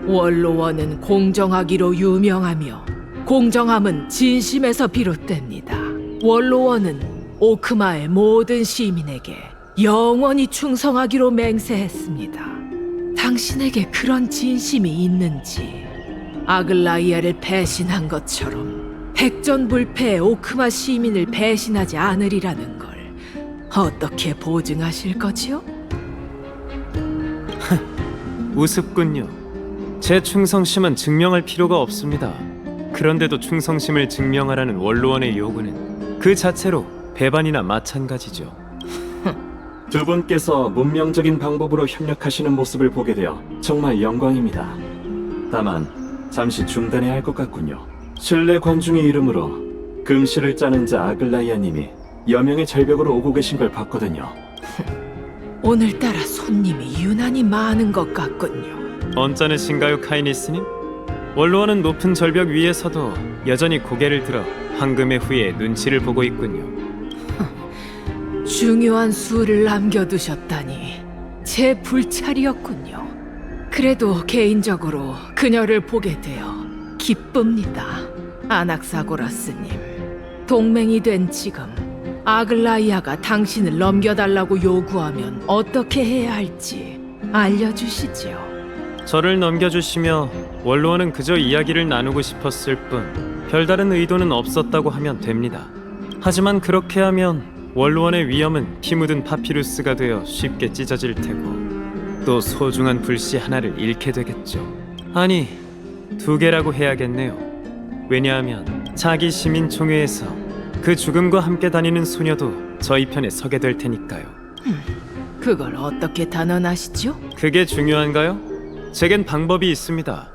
원로원은 공정하기로 유명하며 공정함은 진심에서 비롯됩니다. 원로원은 오크마의 모든 시민에게 영원히 충성하기로 맹세했습니다. 당신에게 그런 진심이 있는지 아글라이아를 배신한 것처럼 백전불패의 오크마 시민을 배신하지 않으리라는 걸 어떻게 보증하실 거지요? 우습군요. 제 충성심은 증명할 필요가 없습니다. 그런데도 충성심을 증명하라는 원로원의 요구는 그 자체로 배반이나 마찬가지죠. 두 분께서 문명적인 방법으로 협력하시는 모습을 보게 되어 정말 영광입니다. 다만 잠시 중단해야 할 것 같군요. 신뢰 관중의 이름으로 금실을 짜는 자 아글라이아님이 여명의 절벽으로 오고 계신 걸 봤거든요. 오늘따라 손님이 유난히 많은 것 같군요. 언짢으신가요, 카이니스님? 원로원은 높은 절벽 위에서도 여전히 고개를 들어 황금의 후예 눈치를 보고 있군요. 중요한 수를 남겨두셨다니 제 불찰이었군요. 그래도 개인적으로 그녀를 보게 되어 기쁩니다. 아낙사고라스님, 동맹이 된 지금 아글라이아가 당신을 넘겨달라고 요구하면 어떻게 해야 할지 알려주시지요. 저를 넘겨주시며 원로원은 그저 이야기를 나누고 싶었을 뿐 별다른 의도는 없었다고 하면 됩니다. 하지만 그렇게 하면 원로원의 위험은 피 묻은 파피루스가 되어 쉽게 찢어질 테고 또 소중한 불씨 하나를 잃게 되겠죠. 아니, 두 개라고 해야겠네요. 왜냐하면 차기 시민총회에서 그 죽음과 함께 다니는 소녀도 저희 편에 서게 될 테니까요. 그걸 어떻게 단언하시죠? 그게 중요한가요? 제겐 방법이 있습니다.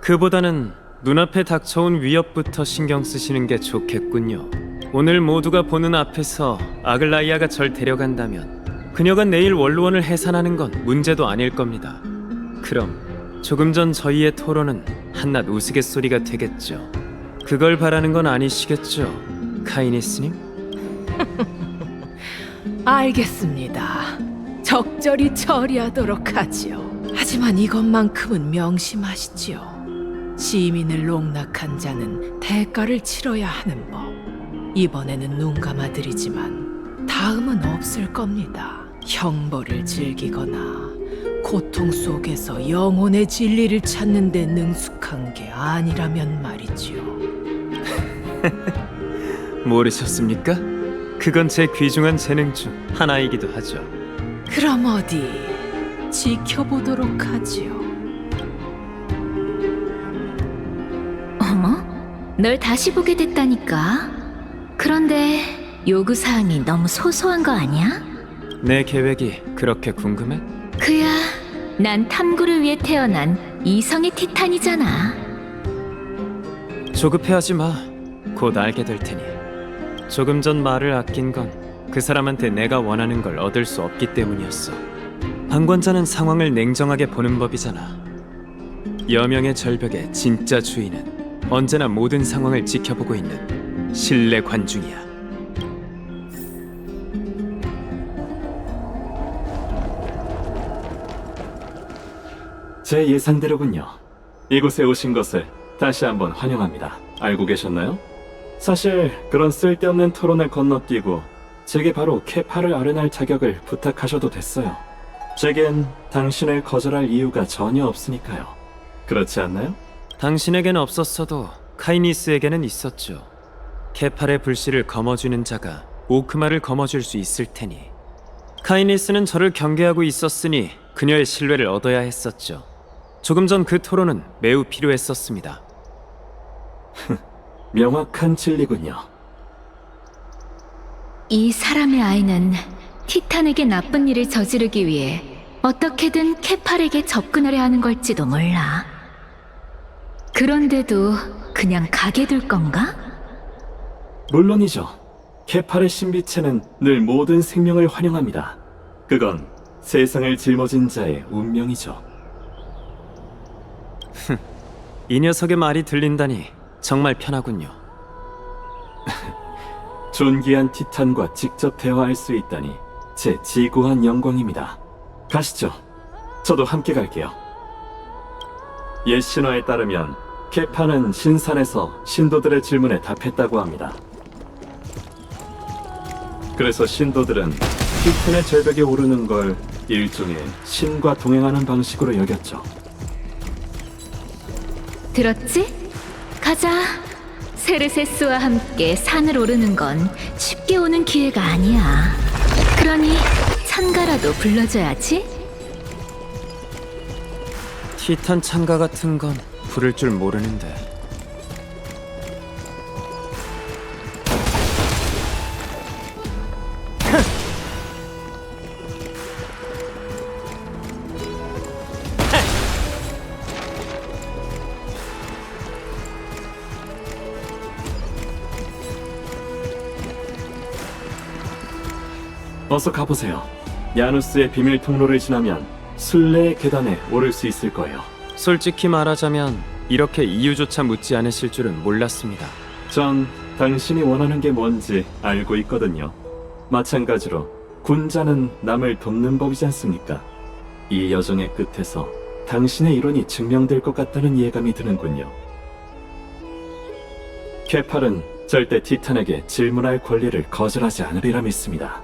그보다는 눈앞에 닥쳐온 위협부터 신경 쓰시는 게 좋겠군요. 오늘 모두가 보는 앞에서 아글라이아가 절 데려간다면 그녀가 내일 원로원을 해산하는 건 문제도 아닐 겁니다. 그럼 조금 전 저희의 토론은 한낱 우스갯소리가 되겠죠. 그걸 바라는 건 아니시겠죠, 카이니스님? 알겠습니다. 적절히 처리하도록 하지요. 하지만 이것만큼은 명심하시지요. 시민을 농락한 자는 대가를 치러야 하는 법. 이번에는 눈 감아드리지만 다음은 없을 겁니다. 형벌을 즐기거나 고통 속에서 영혼의 진리를 찾는 데 능숙한 게 아니라면 말이지요. 모르셨습니까? 그건 제 귀중한 재능 중 하나이기도 하죠. 그럼 어디 지켜보도록 하지요. 어머, 널 다시 보게 됐다니까. 그런데 요구사항이 너무 소소한 거 아니야? 내 계획이 그렇게 궁금해? 그야, 난 탐구를 위해 태어난 이성의 티탄이잖아. 조급해하지 마. 곧 알게 될 테니. 조금 전 말을 아낀 건 그 사람한테 내가 원하는 걸 얻을 수 없기 때문이었어. 방관자는 상황을 냉정하게 보는 법이잖아. 여명의 절벽의 진짜 주인은 언제나 모든 상황을 지켜보고 있는 신뢰 관중이야. 제 예상대로군요. 이곳에 오신 것을 다시 한번 환영합니다. 알고 계셨나요? 사실 그런 쓸데없는 토론을 건너뛰고 제게 바로 케파를 아련할 자격을 부탁하셔도 됐어요. 제겐 당신을 거절할 이유가 전혀 없으니까요. 그렇지 않나요? 당신에게는 없었어도 카이니스에게는 있었죠. 케팔의 불씨를 거머쥐는 자가 오크마를 거머쥘 수 있을 테니. 카이니스는 저를 경계하고 있었으니 그녀의 신뢰를 얻어야 했었죠. 조금 전 그 토론은 매우 필요했었습니다. 명확한 진리군요. 이 사람의 아이는 티탄에게 나쁜 일을 저지르기 위해 어떻게든 케팔에게 접근하려 하는 걸지도 몰라. 그런데도 그냥 가게 둘 건가? 물론이죠. 케팔의 신비체는 늘 모든 생명을 환영합니다. 그건 세상을 짊어진 자의 운명이죠. 이 녀석의 말이 들린다니 정말 편하군요. 존귀한 티탄과 직접 대화할 수 있다니 제 지고한 영광입니다. 가시죠. 저도 함께 갈게요. 옛 신화에 따르면 케파는 신산에서 신도들의 질문에 답했다고 합니다. 그래서 신도들은 티탄의 절벽에 오르는 걸 일종의 신과 동행하는 방식으로 여겼죠. 들었지? 가자. 세르세스와 함께 산을 오르는 건 쉽게 오는 기회가 아니야. 그러니 찬가라도 불러줘야지. 티탄 창가 같은 건 부를 줄 모르는데. 어서 가보세요. 야누스의 비밀 통로를 지나면 순례의 계단에 오를 수 있을 거예요. 솔직히 말하자면 이렇게 이유조차 묻지 않으실 줄은 몰랐습니다. 전 당신이 원하는 게 뭔지 알고 있거든요. 마찬가지로 군자는 남을 돕는 법이지 않습니까? 이 여정의 끝에서 당신의 이론이 증명될 것 같다는 예감이 드는군요. 케팔은 절대 티탄에게 질문할 권리를 거절하지 않으리라 믿습니다.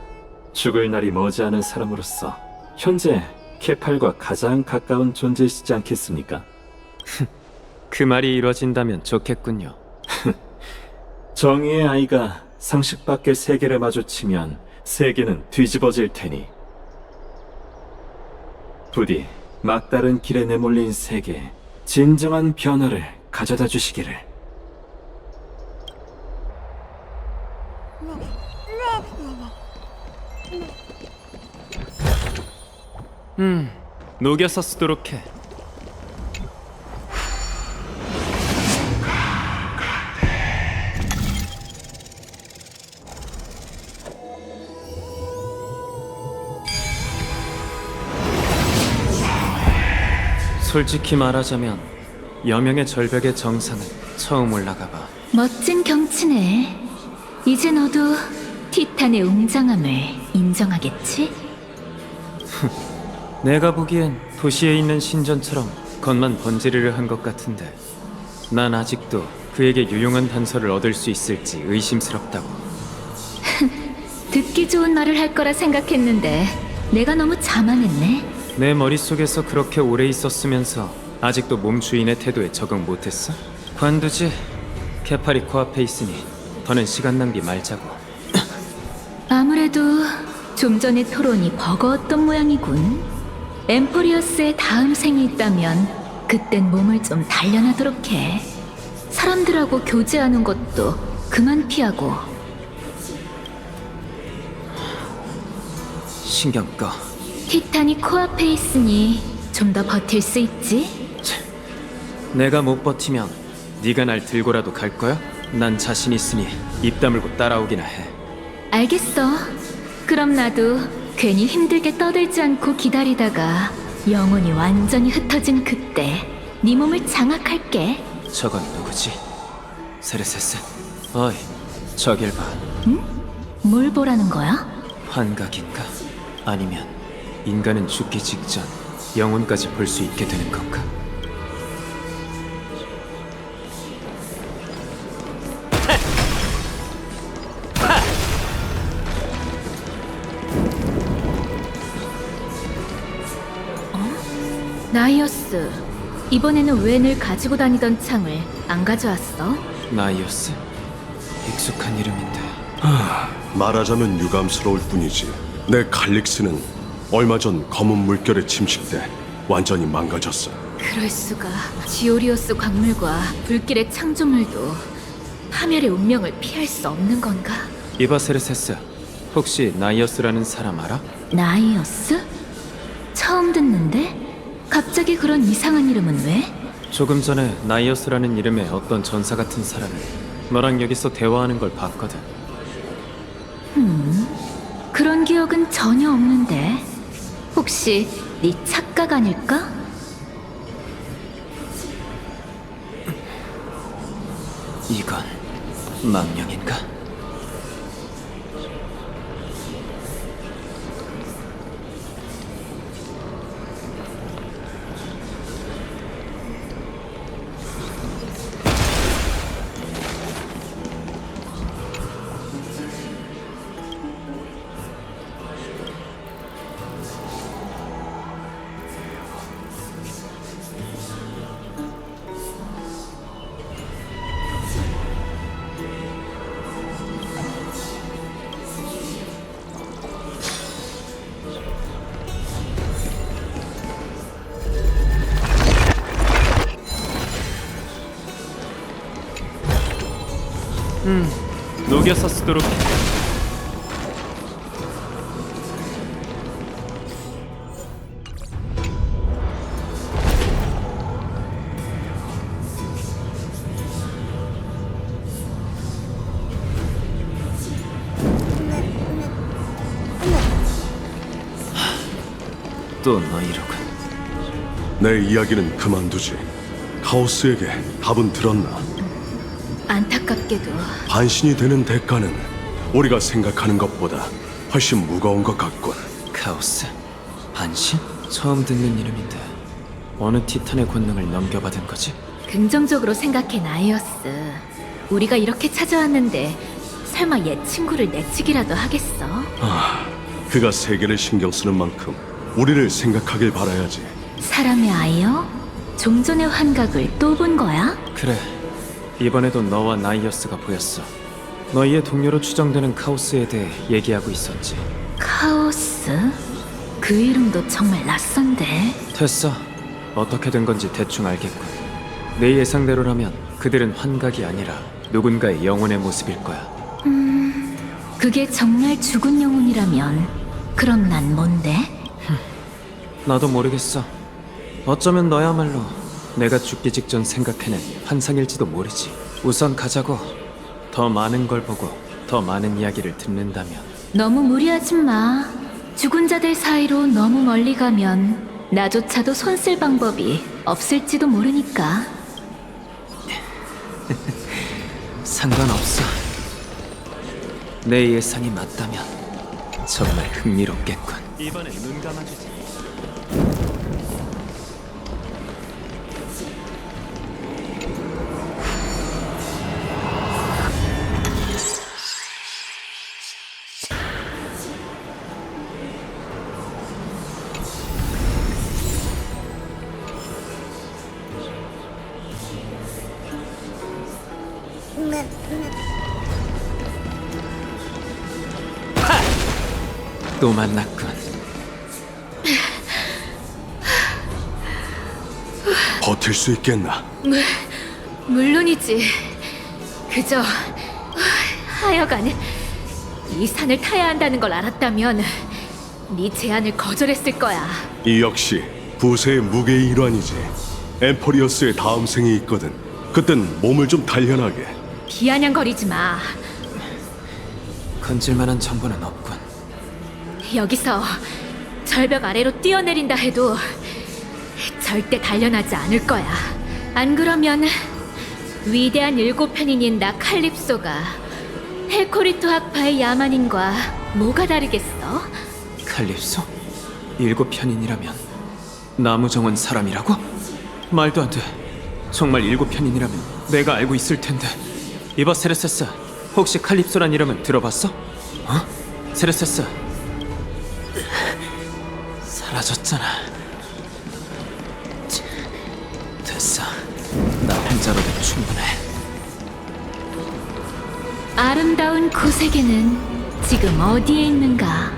죽을 날이 머지않은 사람으로서 현재 케팔과 가장 가까운 존재이시지 않겠습니까? 그 말이 이루어진다면 좋겠군요. 정의의 아이가 상식 밖의 세계를 마주치면 세계는 뒤집어질 테니 부디 막다른 길에 내몰린 세계에 진정한 변화를 가져다 주시기를. 녹여서 쓰도록 해. 솔직히 말하자면 여명의 절벽의 정상은 처음 올라가봐. 멋진 경치네. 이제 너도 티탄의 웅장함을 인정하겠지? 내가 보기엔 도시에 있는 신전처럼 겉만 번지르르 한 것 같은데 난 아직도 그에게 유용한 단서를 얻을 수 있을지 의심스럽다고. 듣기 좋은 말을 할 거라 생각했는데 내가 너무 자만했네. 내 머릿속에서 그렇게 오래 있었으면서 아직도 몸 주인의 태도에 적응 못했어? 관두지. 케팔이 코앞에 있으니 더는 시간 낭비 말자고. 아무래도 좀 전의 토론이 버거웠던 모양이군. 엠포리어스의 다음 생이 있다면 그땐 몸을 좀 단련하도록 해. 사람들하고 교제하는 것도 그만 피하고. 신경 꺼. 티탄이 코앞에 있으니 좀 더 버틸 수 있지? 내가 못 버티면 네가 날 들고라도 갈 거야? 난 자신 있으니 입 다물고 따라오기나 해. 알겠어. 그럼 나도 괜히 힘들게 떠들지 않고 기다리다가 영혼이 완전히 흩어진 그때 네 몸을 장악할게. 저건 누구지? 세르세스. 어이, 저길 봐. 뭘 보라는 거야? 환각인가? 아니면 인간은 죽기 직전 영혼까지 볼 수 있게 되는 건가? 나이어스, 이번에는 왜 늘 가지고 다니던 창을 안 가져왔어? 나이오스? 익숙한 이름인데. 말하자면 유감스러울 뿐이지. 내 칼릭스는 얼마 전 검은 물결에 침식돼 완전히 망가졌어. 그럴 수가. 지오리오스 광물과 불길의 창조물도 파멸의 운명을 피할 수 없는 건가? 이봐 세르세스, 혹시 나이오스라는 사람 알아? 나이어스? 처음 듣는데? 갑자기 그런 이상한 이름은 왜? 조금 전에 나이오스라는 이름의 어떤 전사 같은 사람이 너랑 여기서 대화하는 걸 봤거든. 그런 기억은 전혀 없는데. 혹시 네 착각 아닐까? 이건 망령인가? 녹여서 쓰도록 해. 또 너희로군. 내 이야기는 그만두지. 카오스에게 답은 들었나? 안타깝게도 반신이 되는 대가는 우리가 생각하는 것보다 훨씬 무거운 것 같군. 카오스? 반신? 처음 듣는 이름인데 어느 티탄의 권능을 넘겨받은 거지? 긍정적으로 생각해. 나이어스, 우리가 이렇게 찾아왔는데 설마 옛 친구를 내치기라도 하겠어? 그가 세계를 신경 쓰는 만큼 우리를 생각하길 바라야지. 사람의 아이여? 종전의 환각을 또 본 거야? 그래, 이번에도 너와 나이어스가 보였어. 너희의 동료로 추정되는 카오스에 대해 얘기하고 있었지. 카오스? 그 이름도 정말 낯선데. 됐어. 어떻게 된 건지 대충 알겠군. 내 예상대로라면 그들은 환각이 아니라 누군가의 영혼의 모습일 거야. 그게 정말 죽은 영혼이라면 그럼 난 뭔데? 나도 모르겠어. 어쩌면 너야말로 내가 죽기 직전 생각해낸 환상일지도 모르지. 우선 가자고. 더 많은 걸 보고 더 많은 이야기를 듣는다면. 너무 무리하지 마. 죽은 자들 사이로 너무 멀리 가면 나조차도 손 쓸 방법이 없을지도 모르니까. 상관없어. 내 예상이 맞다면 정말 흥미롭겠군. 이번엔 눈 감아주지. 또 만났군. 버틸 수 있겠나? 물론이지. 그저 하여간 이 산을 타야 한다는 걸 알았다면 네 제안을 거절했을 거야. 이 역시 부세의 무게의 일환이지. 엠포리어스의 다음 생이 있거든. 그땐 몸을 좀 단련하게. 비아냥거리지 마. 건질만한 정보는 없군. 여기서 절벽 아래로 뛰어내린다 해도 절대 단련하지 않을 거야. 안 그러면 위대한 7편인인 나 칼립소가 헬코리토 학파의 야만인과 뭐가 다르겠어? 칼립소? 7편인이라면 나무정원 사람이라고? 말도 안 돼. 정말 7편인이라면 내가 알고 있을 텐데. 이봐 세레세스, 혹시 칼립소란 이름은 들어봤어? 어? 세레세스 사라졌잖아. 됐어. 나 혼자로도 충분해. 아름다운 그 세계는 지금 어디에 있는가?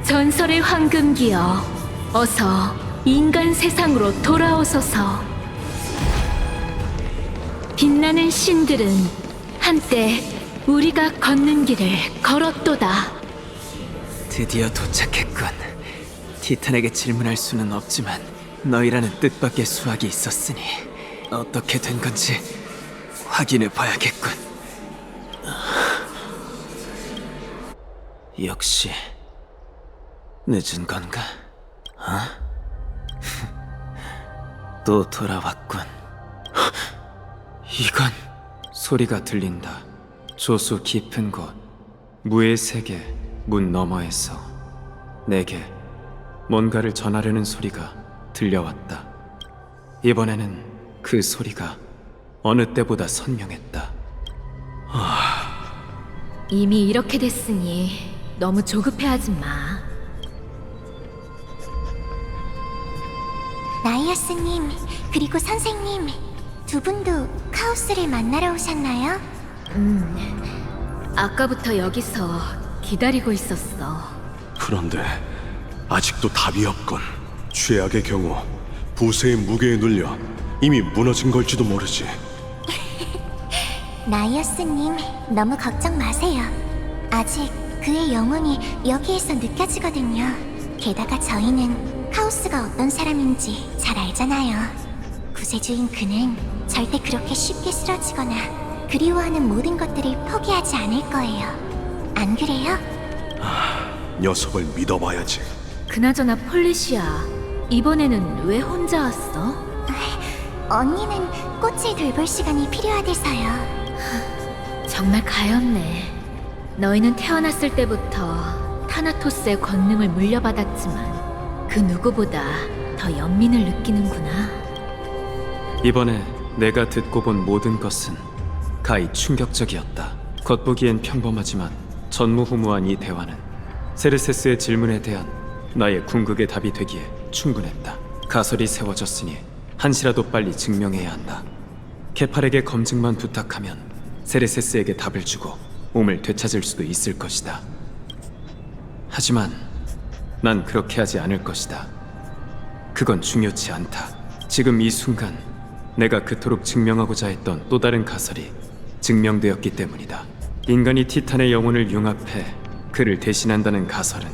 전설의 황금기여, 어서 인간 세상으로 돌아오소서. 빛나는 신들은 한때 우리가 걷는 길을 걸었도다. 드디어 도착했군. 티탄에게 질문할 수는 없지만 너희라는 뜻밖의 수학이 있었으니 어떻게 된 건지 확인해 봐야겠군. 역시 늦은 건가? 또 돌아왔군. 이건 소리가 들린다. 조수 깊은 곳, 무의 세계 문 너머에서 내게 뭔가를 전하려는 소리가 들려왔다. 이번에는 그 소리가 어느 때보다 선명했다. 이미 이렇게 됐으니 너무 조급해하지 마. 나이아스님, 그리고 선생님, 두 분도 카오스를 만나러 오셨나요? 아까부터 여기서 기다리고 있었어. 그런데 아직도 답이 없군. 최악의 경우 부세의 무게에 눌려 이미 무너진 걸지도 모르지. 나이아스님, 너무 걱정 마세요. 아직 그의 영혼이 여기에서 느껴지거든요. 게다가 저희는 카오스가 어떤 사람인지 잘 알잖아요. 구세주인 그는 절대 그렇게 쉽게 쓰러지거나 그리워하는 모든 것들을 포기하지 않을 거예요. 안 그래요? 녀석을 믿어봐야지. 그나저나 폴리시아, 이번에는 왜 혼자 왔어? 언니는 꽃을 돌볼 시간이 필요하대서요. 정말 가엾네. 너희는 태어났을 때부터 타나토스의 권능을 물려받았지만 그 누구보다 더 연민을 느끼는구나. 이번에 내가 듣고 본 모든 것은 가히 충격적이었다. 겉보기엔 평범하지만 전무후무한 이 대화는 세르세스의 질문에 대한 나의 궁극의 답이 되기에 충분했다. 가설이 세워졌으니 한시라도 빨리 증명해야 한다. 케팔에게 검증만 부탁하면 세르세스에게 답을 주고 몸을 되찾을 수도 있을 것이다. 하지만 난 그렇게 하지 않을 것이다. 그건 중요치 않다. 지금 이 순간 내가 그토록 증명하고자 했던 또 다른 가설이 증명되었기 때문이다. 인간이 티탄의 영혼을 융합해 그를 대신한다는 가설은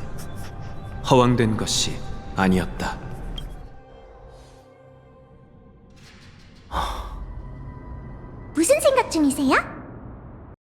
허황된 것이 아니었다.